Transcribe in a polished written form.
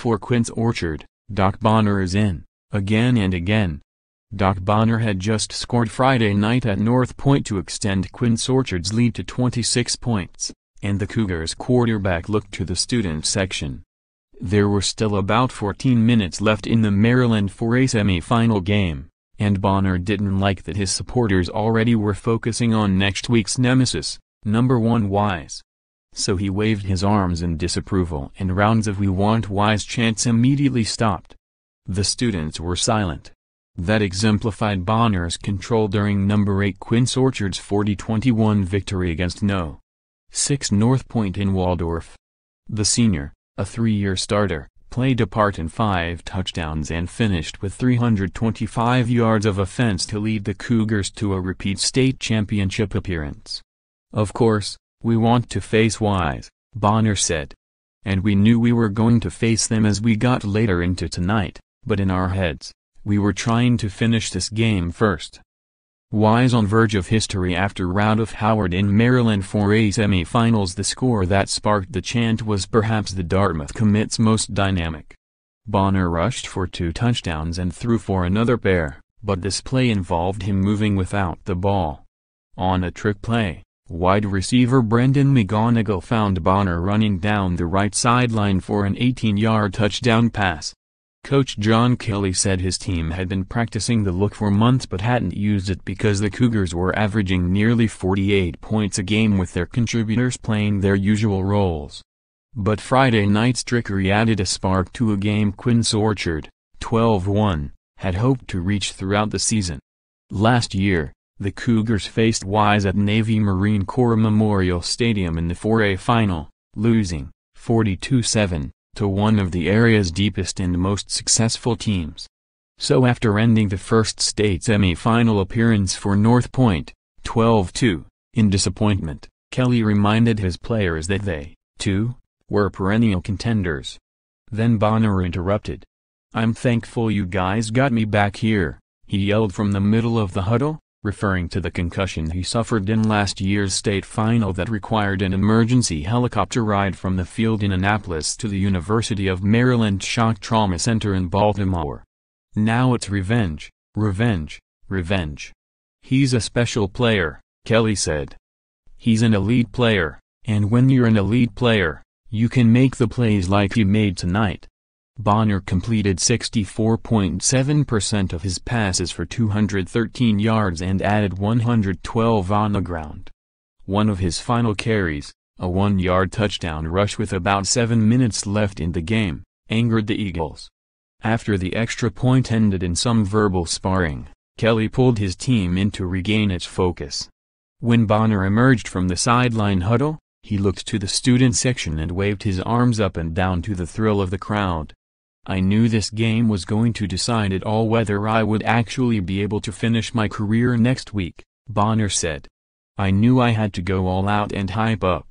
for Quince Orchard, Doc Bonner is in, again and again. Doc Bonner had just scored Friday night at North Point to extend Quince Orchard's lead to 26 points, and the Cougars quarterback looked to the student section. There were still about 14 minutes left in the Maryland 4A semifinal game, and Bonner didn't like that his supporters already were focusing on next week's nemesis, number 1 Wise. So he waved his arms in disapproval, and rounds of "We Want Wise" chants immediately stopped. The students were silent. That exemplified Bonner's control during number 8 Quince Orchard's 40-21 victory against No. 6 North Point in Waldorf. The senior, a 3-year starter, played a part in 5 touchdowns and finished with 325 yards of offense to lead the Cougars to a repeat state championship appearance. "Of course, we want to face Wise," Bonner said. "And we knew we were going to face them as we got later into tonight, but in our heads, we were trying to finish this game first." Wise on verge of history after rout of Howard in Maryland 4A semifinals. The score that sparked the chant was perhaps the Dartmouth commit's most dynamic. Bonner rushed for 2 touchdowns and threw for another pair, but this play involved him moving without the ball. On a trick play, wide receiver Brendan McGonigal found Bonner running down the right sideline for an 18-yard touchdown pass. Coach John Kelly said his team had been practicing the look for months but hadn't used it because the Cougars were averaging nearly 48 points a game with their contributors playing their usual roles. But Friday night's trickery added a spark to a game Quince Orchard, 12-1, had hoped to reach throughout the season. Last year, the Cougars faced Wise at Navy Marine Corps Memorial Stadium in the 4A final, losing 42-7. to one of the area's deepest and most successful teams. So after ending the first state semi-final appearance for North Point, 12-2, in disappointment, Kelly reminded his players that they, too, were perennial contenders. Then Bonner interrupted. "I'm thankful you guys got me back here," he yelled from the middle of the huddle, referring to the concussion he suffered in last year's state final that required an emergency helicopter ride from the field in Annapolis to the University of Maryland Shock Trauma Center in Baltimore. "Now it's revenge, revenge, revenge. He's a special player," Kelly said. "He's an elite player, and when you're an elite player, you can make the plays like he made tonight." Bonner completed 64.7% of his passes for 213 yards and added 112 on the ground. One of his final carries, a 1-yard touchdown rush with about 7 minutes left in the game, angered the Eagles. After the extra point ended in some verbal sparring, Kelly pulled his team in to regain its focus. When Bonner emerged from the sideline huddle, he looked to the student section and waved his arms up and down to the thrill of the crowd. "I knew this game was going to decide it all, whether I would actually be able to finish my career next week," Bonner said. "I knew I had to go all out and hype up